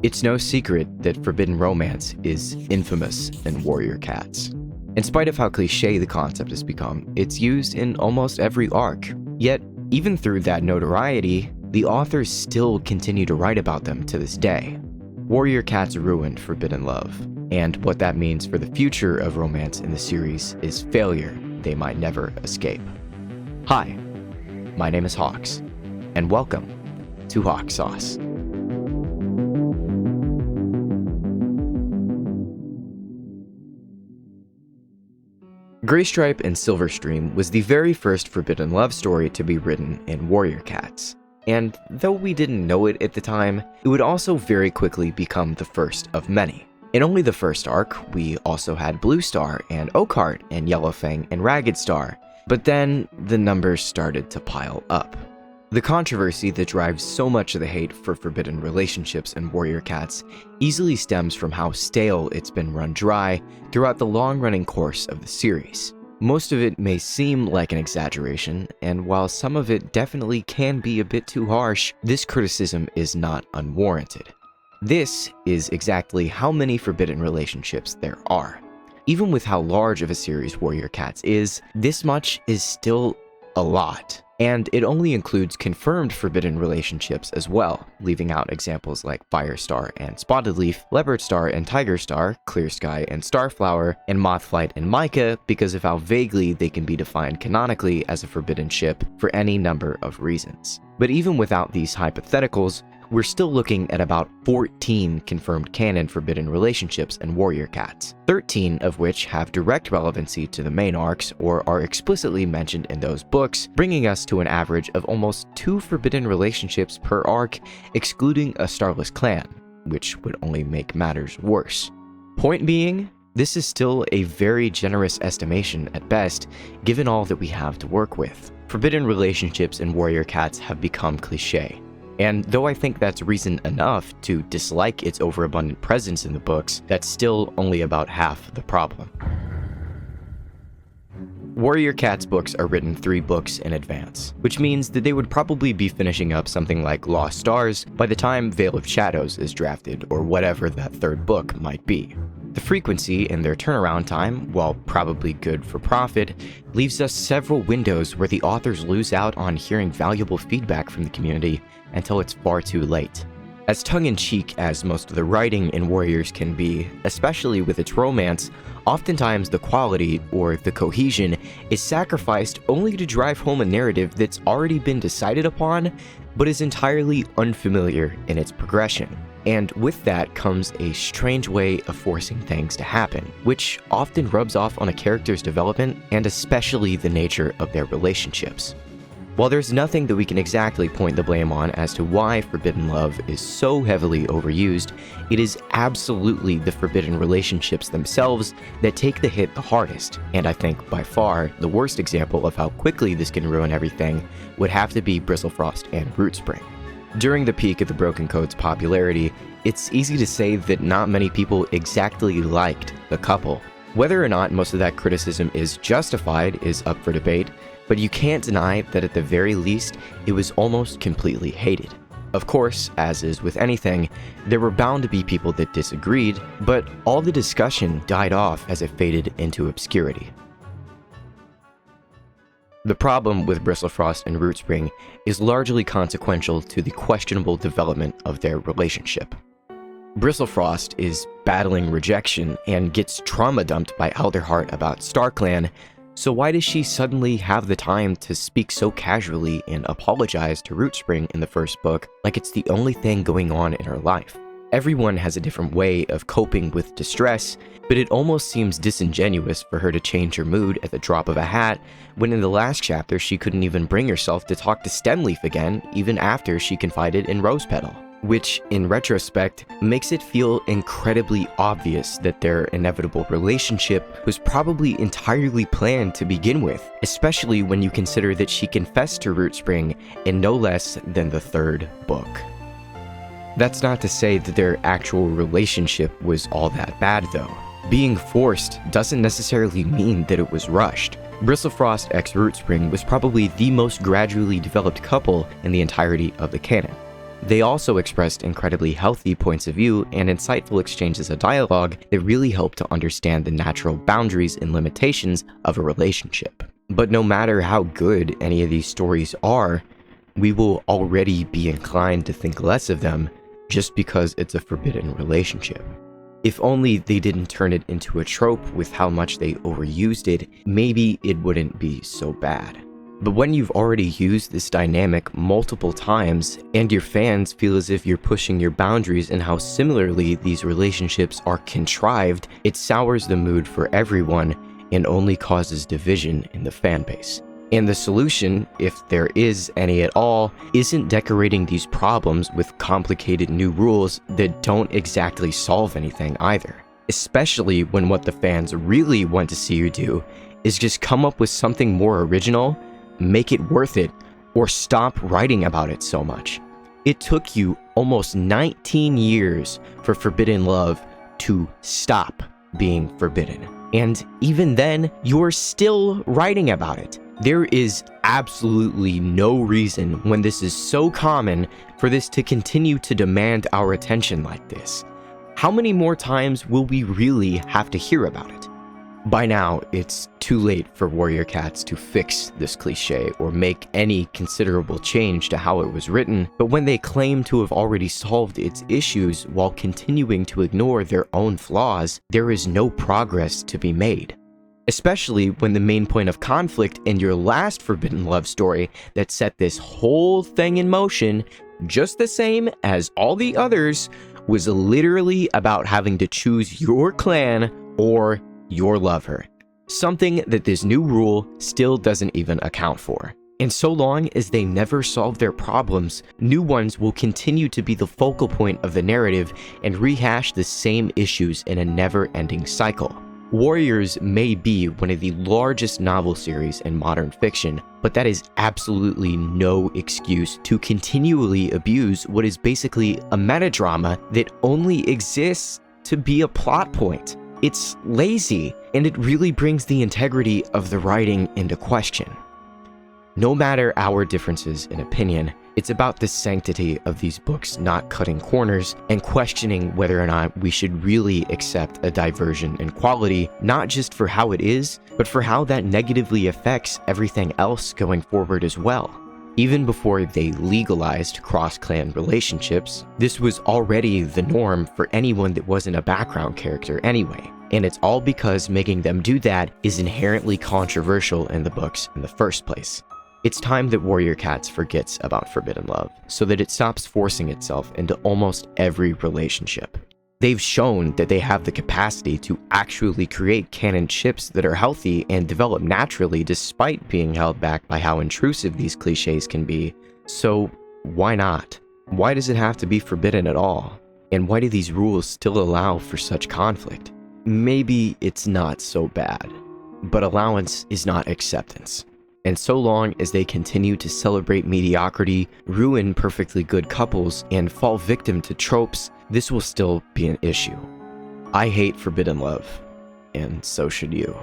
It's no secret that forbidden romance is infamous in warrior cats. In spite of how cliché the concept has become, it's used in almost every arc. Yet, even through that notoriety, the authors still continue to write about them to this day. Warrior cats ruined forbidden love, and what that means for the future of romance in the series is failure they might never escape. Hi, my name is Hawks, and welcome to Hawk Sauce. Graystripe and Silverstream was the very first forbidden love story to be written in warrior cats. And though we didn't know it at the time, it would also very quickly become the first of many. In only the first arc, we also had Blue Star and Oakheart and Yellowfang and Ragged Star, but then the numbers started to pile up. The controversy that drives so much of the hate for forbidden relationships in warrior cats easily stems from how stale it's been run dry throughout the long-running course of the series. Most of it may seem like an exaggeration, and while some of it definitely can be a bit too harsh, this criticism is not unwarranted. This is exactly how many forbidden relationships there are. Even with how large of a series Warrior Cats is, this much is still a lot. And it only includes confirmed forbidden relationships as well, leaving out examples like Firestar and Spotted Leaf, Leopard Star and Tiger Star, Clear Sky and Starflower, and Mothflight and Micah because of how vaguely they can be defined canonically as a forbidden ship for any number of reasons. But even without these hypotheticals, we're still looking at about 14 confirmed canon forbidden relationships in Warrior Cats, 13 of which have direct relevancy to the main arcs or are explicitly mentioned in those books, bringing us to an average of almost 2 forbidden relationships per arc, excluding a starless clan, which would only make matters worse. Point being, this is still a very generous estimation at best, given all that we have to work with. Forbidden relationships in Warrior Cats have become cliché. And though I think that's reason enough to dislike its overabundant presence in the books, that's still only about half the problem. Warrior Cats books are written 3 books in advance, which means that they would probably be finishing up something like Lost Stars by the time Veil of Shadows is drafted, or whatever that 3rd book might be. The frequency in their turnaround time, while probably good for profit, leaves us several windows where the authors lose out on hearing valuable feedback from the community until it's far too late. As tongue-in-cheek as most of the writing in Warriors can be, especially with its romance, oftentimes the quality, or the cohesion, is sacrificed only to drive home a narrative that's already been decided upon, but is entirely unfamiliar in its progression. And with that comes a strange way of forcing things to happen, which often rubs off on a character's development and especially the nature of their relationships. While there's nothing that we can exactly point the blame on as to why forbidden love is so heavily overused, it is absolutely the forbidden relationships themselves that take the hit the hardest, and I think by far the worst example of how quickly this can ruin everything would have to be Bristlefrost and Rootspring. During the peak of the Broken Code's popularity, it's easy to say that not many people exactly liked the couple. Whether or not most of that criticism is justified is up for debate, but you can't deny that at the very least, it was almost completely hated. Of course, as is with anything, there were bound to be people that disagreed, but all the discussion died off as it faded into obscurity. The problem with Bristlefrost and Rootspring is largely consequential to the questionable development of their relationship. Bristlefrost is battling rejection and gets trauma dumped by Elderheart about StarClan, so why does she suddenly have the time to speak so casually and apologize to Rootspring in the first book like it's the only thing going on in her life? Everyone has a different way of coping with distress, but it almost seems disingenuous for her to change her mood at the drop of a hat when in the last chapter she couldn't even bring herself to talk to Stemleaf again even after she confided in Rosepetal. Which, in retrospect, makes it feel incredibly obvious that their inevitable relationship was probably entirely planned to begin with, especially when you consider that she confessed to Rootspring in no less than the 3rd book. That's not to say that their actual relationship was all that bad though. Being forced doesn't necessarily mean that it was rushed. Bristlefrost x Rootspring was probably the most gradually developed couple in the entirety of the canon. They also expressed incredibly healthy points of view and insightful exchanges of dialogue that really help to understand the natural boundaries and limitations of a relationship. But no matter how good any of these stories are, we will already be inclined to think less of them just because it's a forbidden relationship. If only they didn't turn it into a trope with how much they overused it, maybe it wouldn't be so bad. But when you've already used this dynamic multiple times, and your fans feel as if you're pushing your boundaries and how similarly these relationships are contrived, it sours the mood for everyone and only causes division in the fanbase. And the solution, if there is any at all, isn't decorating these problems with complicated new rules that don't exactly solve anything either. Especially when what the fans really want to see you do is just come up with something more original, make it worth it, or stop writing about it so much. It took you almost 19 years for Forbidden Love to stop being forbidden. And even then, you're still writing about it. There is absolutely no reason when this is so common for this to continue to demand our attention like this. How many more times will we really have to hear about it? By now, it's too late for warrior cats to fix this cliche or make any considerable change to how it was written, but when they claim to have already solved its issues while continuing to ignore their own flaws, there is no progress to be made. Especially when the main point of conflict in your last Forbidden Love story that set this whole thing in motion, just the same as all the others, was literally about having to choose your clan or your lover. Something that this new rule still doesn't even account for. And so long as they never solve their problems, new ones will continue to be the focal point of the narrative and rehash the same issues in a never-ending cycle. Warriors may be one of the largest novel series in modern fiction, but that is absolutely no excuse to continually abuse what is basically a metadrama that only exists to be a plot point. It's lazy, and it really brings the integrity of the writing into question. No matter our differences in opinion, it's about the sanctity of these books not cutting corners and questioning whether or not we should really accept a diversion in quality, not just for how it is, but for how that negatively affects everything else going forward as well. Even before they legalized cross-clan relationships, this was already the norm for anyone that wasn't a background character anyway. And it's all because making them do that is inherently controversial in the books in the first place. It's time that Warrior Cats forgets about Forbidden Love, so that it stops forcing itself into almost every relationship. They've shown that they have the capacity to actually create canon ships that are healthy and develop naturally despite being held back by how intrusive these cliches can be. So why not? Why does it have to be forbidden at all? And why do these rules still allow for such conflict? Maybe it's not so bad, but allowance is not acceptance. And so long as they continue to celebrate mediocrity, ruin perfectly good couples, and fall victim to tropes, this will still be an issue. I hate Forbidden Love, and so should you.